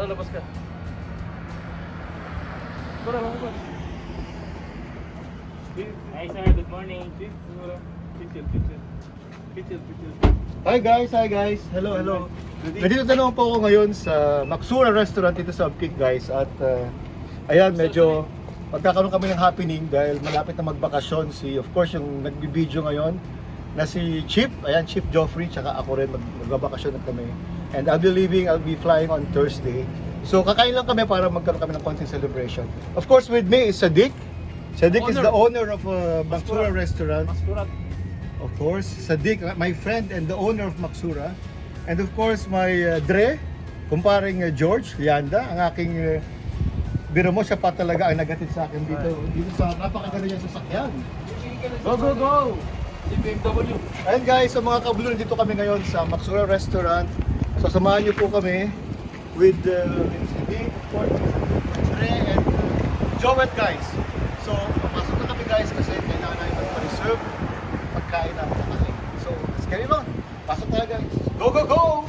labas ka. Tara, lang ba? Hi sir, good morning. Hi guys. Hello. Nandito na naman po ako ngayon sa Maksura Restaurant dito sa Upkick guys. At ayan, medyo magkakaroon kami ng happening dahil malapit na magbakasyon of course, yung nagbibideo ngayon na si Chip. Ayan, Chip Joffrey, tsaka ako rin magbabakasyon na kami. And I'll be flying on Thursday. So kakain lang kami para magkaroon kami ng konting celebration. Of course, with me is Sadiq. Sadiq is the owner of Maksura Restaurant. Of course, Sadiq, my friend and the owner of Maksura. And of course, my Dre, kumparing George Lianda, ang aking biro mo, siya pa talaga ang nagatid sa akin dito sa napakaganda niyang sasakyan. Go! BMW. Ayun guys, so mga kabulon, dito kami ngayon sa Maksura Restaurant. So samahan niyo po kami with Sadiq, of course, Dre, and Joet guys. So, papasok na kami guys kasi kailangan namin magpa-reserve pagkain namin na kasi. So, let's get it on. Pasok tayo guys. Go! Go.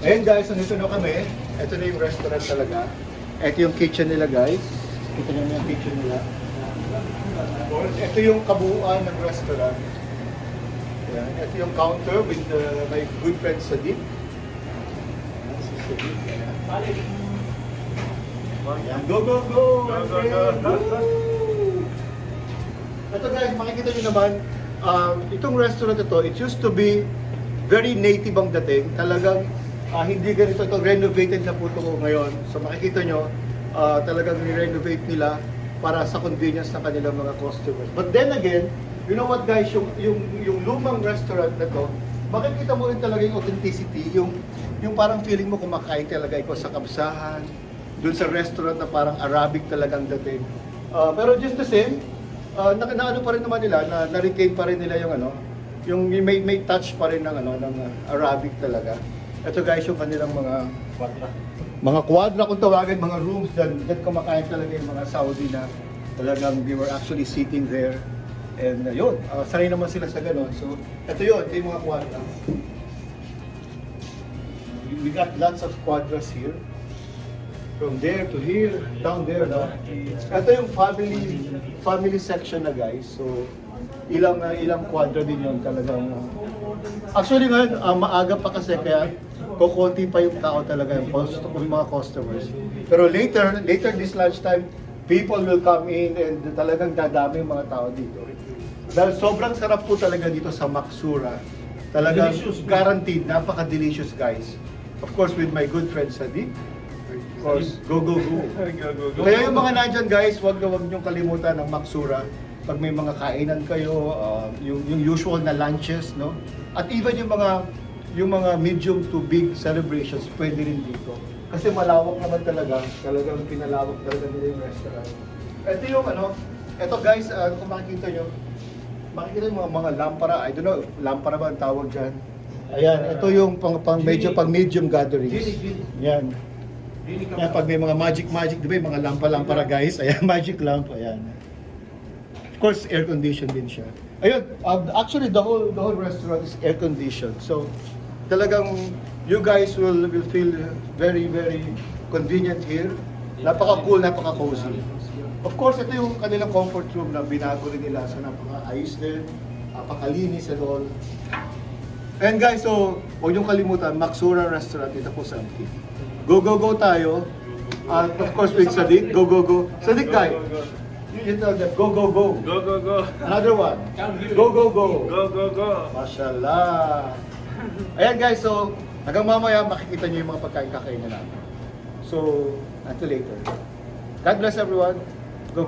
Ayun guys, nandito na kami. Ito na yung restaurant talaga. Ito yung kitchen nila guys. Kita niyo yung kitchen nila. Ito yung kabuuan ng restaurant. Ayan. Ito yung counter with my good friend Sadiq. Ayan, si Sadiq. Ayan. Go! Ito guys, makikita nyo naman, itong restaurant ito, it used to be very native ang dating. Talagang hindi ganito ito, renovated na po ito ngayon. So makikita nyo, talagang ni-renovate nila para sa convenience ng kanilang mga customers. But then again, you know what guys, yung lumang restaurant na to, makikita mo rin talaga yung authenticity, yung parang feeling mo kumakain talaga ikaw sa kabsahan, dun sa restaurant na parang Arabic talagang dating. Pero just the same, naano pa rin naman nila, na-retain pa rin nila yung may touch pa rin ng Arabic talaga. Ito guys, yung kanilang mga kwadra kung tawagin, mga rooms dyan kumakain talaga yung mga Saudi na talagang they were actually sitting there. And yun, sanay naman sila sa gano'n. So, ito yung mga kwadra. We got lots of quadras here. From there to here, down there. No? Ito yung family section na guys. So, ilang kwadra din yun talagang. Actually ngayon, maaga pa kasi kaya kukunti pa yung tao talaga, yung mga customers. Pero later this lunchtime, people will come in and talagang dadami yung mga tao dito. Dahil sobrang sarap po talaga dito sa Maksura. Talagang guaranteed, napaka-delicious guys. Of course, with my good friend Sadiq. Of course, go. Kaya yung mga nandyan guys, wag niyong kalimutan ng Maksura. Pag may mga kainan kayo, yung usual na lunches, no? At even yung mga medium to big celebrations, pwede rin dito. Kasi malawak naman talagang pinalawak talaga nila yung restaurant. Ito yung ito guys, kung makikita nyo mga lampara, I don't know, lampara ba ang tawag dyan? Ayan, ito yung medyo pang medium gatherings. Yan. Yan, pag may mga magic, di ba yung mga lampara guys? Ayan, magic lamp, ayan. Of course, air conditioned din siya. Ayun, actually the whole restaurant is air conditioned. So, talagang you guys will feel very convenient here. Napaka-cool, napaka-cozy. Of course, ito yung kanilang comfort room na binago rin nila. So, napaka-ayos din, napakalinis and all. And guys, so, huwag niyong kalimutan, Maksura Restaurant dito po sa Upkick. Go tayo. Of course, with Sadiq, go. Sadiq guy, you tell them, go. Go. Another one, go. Go. Mashallah. Ayan guys, so hanggang mamaya makikita niyo yung mga pagkain-kakain na namin. So, until later. God bless everyone. Go.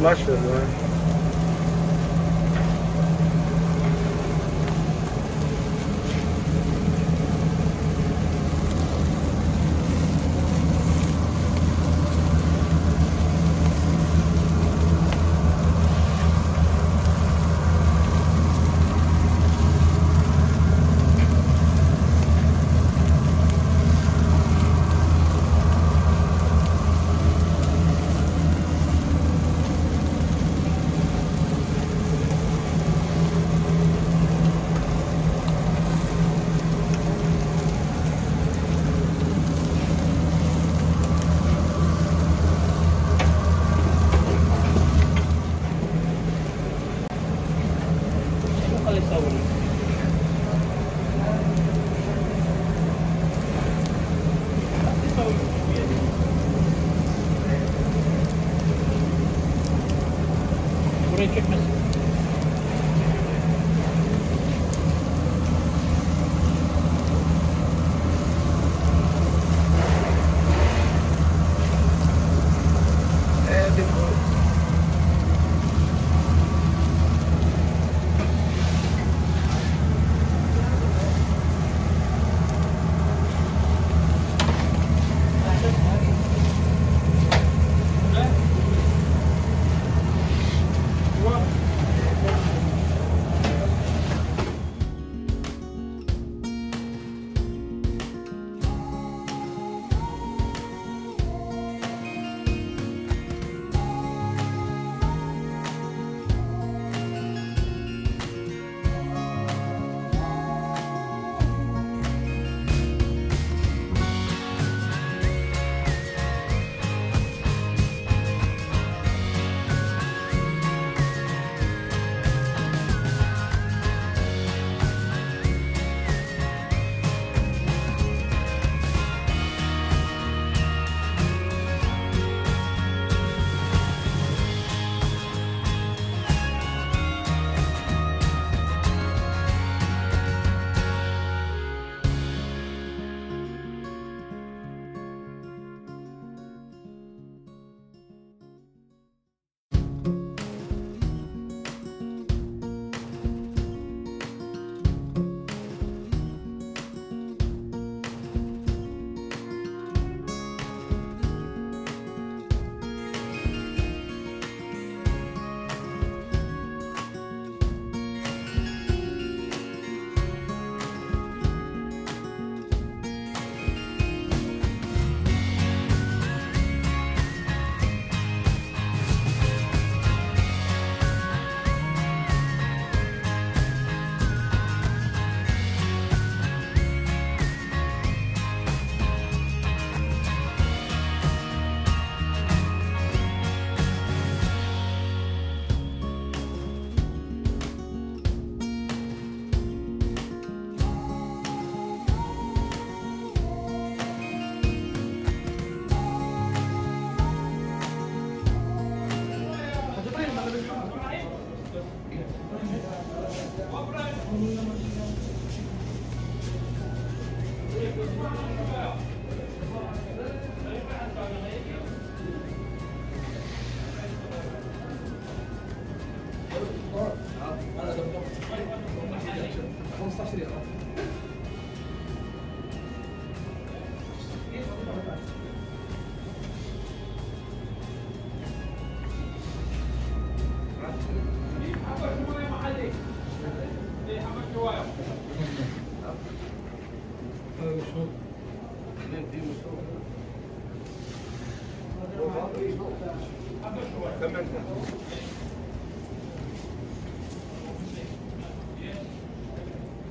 Mashallah. Ano kalisaw ni? Kalisaw ni. Pura check na siya. Di ko.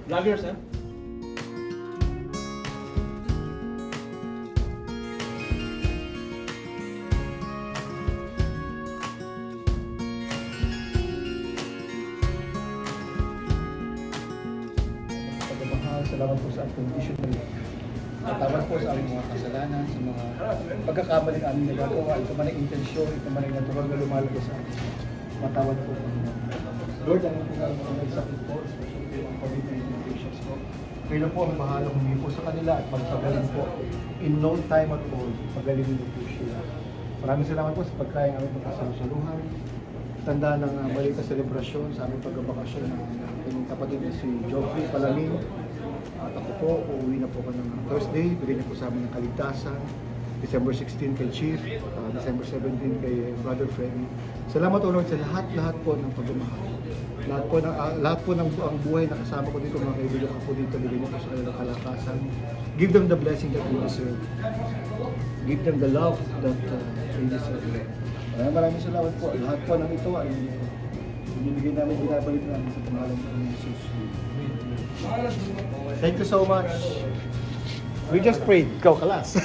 Vloggers, ha? Pagmamahal, salamat po sa unconditional. Patawad po sa aming mga kasalanan, sa mga pagkakamaling aming nagagawa, ito man ang intensyon, ito man ang natural na lumalabas sa amin. Matawad po. Lord, ano po nga mga nagsakit po, especially yung mga COVID-19 patients po. Kayo na po ang bahala humingi po sa kanila at magpagaling po. In no time at all, pagalingin niyo po siya. Maraming salamat po sa pagkain aming pagkasalusaluhan. tanda ng maliit na selebrasyon sa aming pagkabakasyon ng aking kapatid na si Geoffrey Palamin. At ako po, uuwi na po ko ng Thursday. Bigyan niyo po sa amin ng kaligtasan. December 16 kay Chief, December 17 kay Brother Freddy. Salamat Lord sa lahat po ng pagmamahal. Lahat po ng ang buhay na kasama ko dito, mga kaibigan ko po dito, bigyan niyo po sa kanilang kalakasan. Give them the blessing that they deserve. Give them the love that they deserve. Maraming salamat po. Lahat po ng ito ay binibigay namin, binabalik namin sa pangalan ng Jesus. Thank you so much. We just prayed. Ikaw, kalas.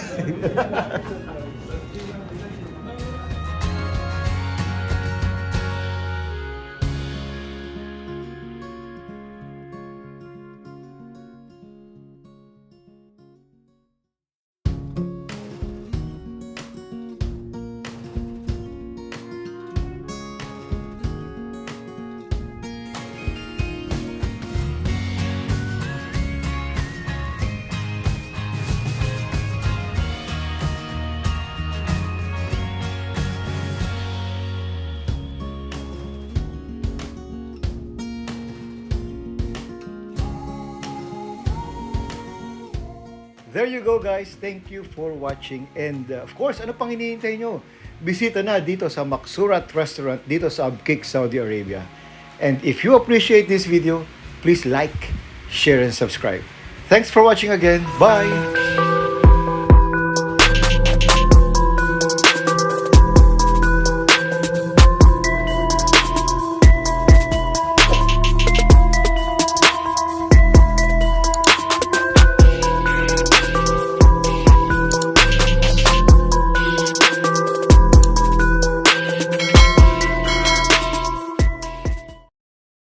There you go guys. Thank you for watching. And of course, ano pang hinihintay nyo? Bisita na dito sa Maksurat Restaurant dito sa Abqaiq, Saudi Arabia. And if you appreciate this video, please like, share, and subscribe. Thanks for watching again. Bye!